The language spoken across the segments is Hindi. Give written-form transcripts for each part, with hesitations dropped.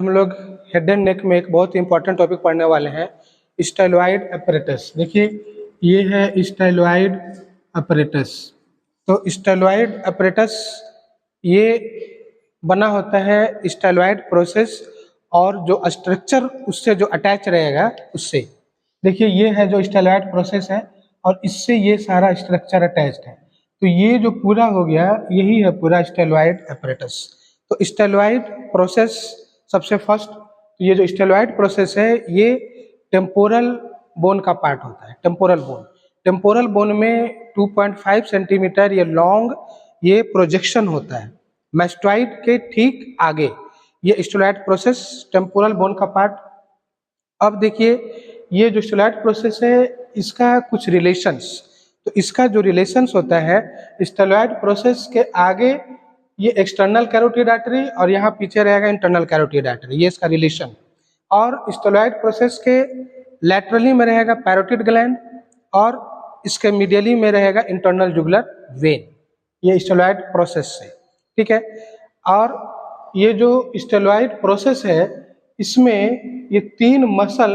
हम लोग हेड एंड नेक में एक बहुत ही इंपॉर्टेंट टॉपिक पढ़ने वाले हैं, स्टाइलॉइड अपैरेटस। देखिए ये है स्टाइलॉइड अपैरेटस। तो स्टाइलॉइड अपैरेटस ये बना होता है स्टाइलॉइड प्रोसेस और जो स्ट्रक्चर उससे जो अटैच रहेगा उससे। देखिए ये है जो स्टाइलॉइड प्रोसेस है और इससे ये सारा स्ट्रक्चर अटैच्ड है। तो ये जो पूरा हो गया यही है पूरा स्टाइलॉइड अपैरेटस। तो स्टाइलॉइड प्रोसेस सबसे फर्स्ट, ये जो स्टेलॉइड प्रोसेस है ये टेम्पोरल बोन का पार्ट होता है। टेम्पोरल बोन में 2.5 सेंटीमीटर ये लॉन्ग ये प्रोजेक्शन होता है मैस्टॉइड के ठीक आगे। ये स्टेलॉइड प्रोसेस टेम्पोरल बोन का पार्ट। अब देखिए ये जो स्टेलॉइड प्रोसेस है इसका कुछ रिलेशंस, तो इसका जो रिलेशंस होता है स्टेलॉइड प्रोसेस के आगे ये एक्सटर्नल कैरोटिड आर्टरी और यहाँ पीछे रहेगा इंटरनल कैरोटिड आर्टरी, ये इसका रिलेशन। और स्टेलॉइड प्रोसेस के लैटरली में रहेगा पैरोटिड ग्लैंड और इसके मीडियली में रहेगा इंटरनल जुगुलर वेन। ये स्टेलॉइड प्रोसेस है, ठीक है। और ये जो स्टेलॉइड प्रोसेस है इसमें ये 3 मसल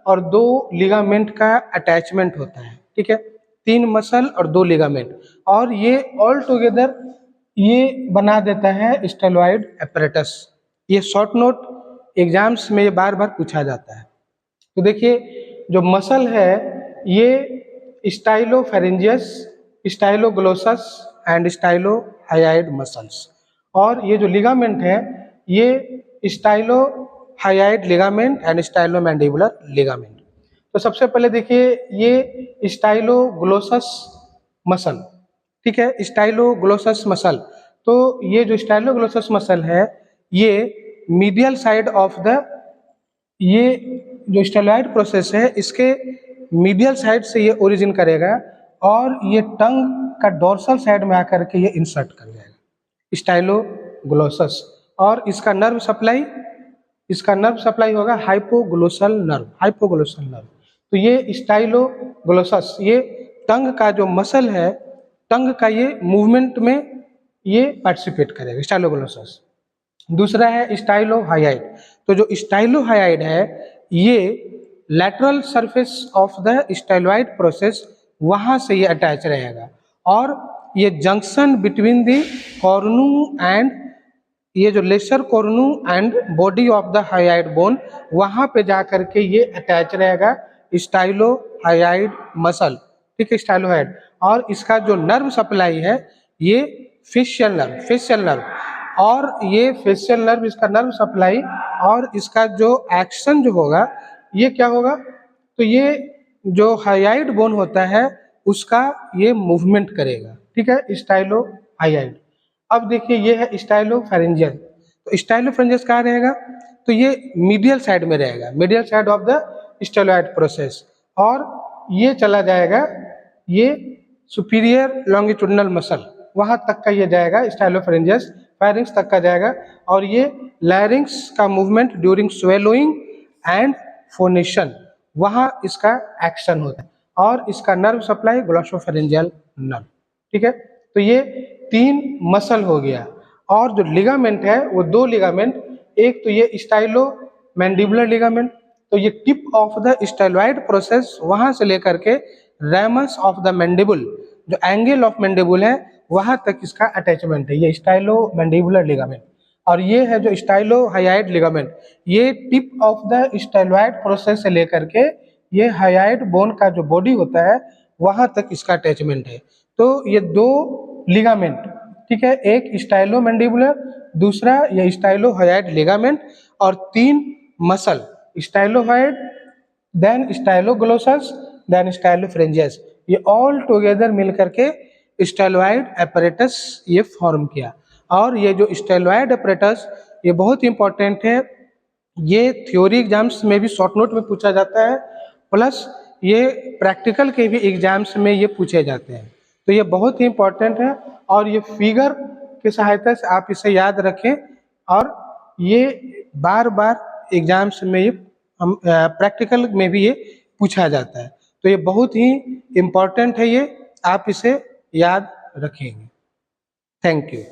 और 2 लिगामेंट का अटैचमेंट होता है, ठीक है। 3 मसल और 2 लिगामेंट, और ये ऑल टुगेदर ये बना देता है स्टेलॉइड अपैरेटस। ये शॉर्ट नोट एग्जाम्स में ये बार बार पूछा जाता है। तो देखिए जो मसल है ये स्टाइलोफेरेंजियस, स्टाइलोग्लोसस एंड स्टाइलोहायोइड मसल्स, और ये जो लिगामेंट है ये स्टाइलोहायोइड लिगामेंट एंड स्टाइलोमैंडिबुलर लिगामेंट। तो सबसे पहले देखिए ये स्टाइलोग्लोसस मसल, ठीक है, स्टाइलोग्लोसस मसल। तो ये जो स्टाइलोग्लोसस मसल है ये मीडियल साइड ऑफ द, ये जो स्टेलॉइड प्रोसेस है इसके मीडियल साइड से ये ओरिजिन करेगा और ये टंग का डोर्सल साइड में आकर के ये इंसर्ट कर जाएगा स्टाइलोग्लोसस। और इसका नर्व सप्लाई होगा हाइपोग्लोसल नर्व। तो ये स्टाइलोग्लोसस ये टंग का जो मसल है, टंग का ये मूवमेंट में ये पार्टिसिपेट करेगा स्टाइलोग्लोसस। दूसरा है स्टाइलोहायोइड। तो जो स्टाइलोहायोइड है ये lateral surface of the styloid process वहाँ से ये अटैच रहेगा और ये junction between the cornu and ये जो lesser cornu and body of the hyoid bone वहाँ पे जा करके ये अटैच रहेगा स्टाइलोहायोइड मसल, ठीक है, स्टाइलोहायोइड। और इसका जो नर्व सप्लाई है ये फेशियल नर्व, और ये फेशियल नर्व इसका नर्व सप्लाई और इसका जो एक्शन जो होगा ये क्या होगा, तो ये जो हायोइड बोन होता है उसका ये मूवमेंट करेगा, ठीक है, स्टाइलोहायोइड। अब देखिए ये है स्टाइलोफेरेंजियस। तो स्टाइलोफेरेंजियस कहाँ रहेगा, तो ये मीडियल साइड में रहेगा, medial side of the styloid process, और ये चला जाएगा ये सुपीरियर लॉन्गिट्यूडिनल मसल वहाँ तक का ये जाएगा स्टाइलोफेरेंजियस, फेरिंक्स तक का जाएगा। और ये लैरिंक्स का movement during swallowing and phonation वहाँ इसका एक्शन होता है, और इसका नर्व सप्लाई ग्लॉसोफेरेंजियल नर्व, ठीक है। तो ये 3 मसल हो गया, और जो लिगामेंट है वो 2 लिगामेंट, एक तो ये स्टाइलोमैंडिबुलर लिगामेंट, तो ये tip of the styloid process वहाँ से लेकर के रैमस ऑफ द मैंडिबुल, जो एंगल ऑफ मैंडिबुल है वहाँ तक इसका अटैचमेंट है, ये स्टाइलोमैंडिबुलर लिगामेंट। और ये है जो स्टाइलोहायोइड लिगामेंट, ये tip of the styloid process से लेकर के ये हायोइड बोन का जो बॉडी होता है वहाँ तक इसका अटैचमेंट है। तो ये 2 लिगामेंट, ठीक है, एक स्टाइलोमैंडिबुलर, दूसरा ये स्टाइलोहायोइड लिगामेंट, और 3 muscle stylohyoid, then styloglossus, then stylopharyngeus, ये ऑल टुगेदर मिल करके स्टेलॉइड अपैरेटस ये फॉर्म किया। और ये जो स्टेलॉइड अपैरेटस ये बहुत इंपॉर्टेंट है, ये थ्योरी एग्जाम्स में भी शॉर्ट नोट में पूछा जाता है, प्लस ये प्रैक्टिकल के भी एग्जाम्स में ये पूछे जाते हैं। तो ये बहुत ही इंपॉर्टेंट है, और ये फिगर की सहायता से आप इसे याद रखें, और ये बार बार एग्जाम्स में ये हम प्रैक्टिकल में भी ये पूछा जाता है। तो ये बहुत ही इम्पॉर्टेंट है, ये आप इसे याद रखेंगे। Thank you.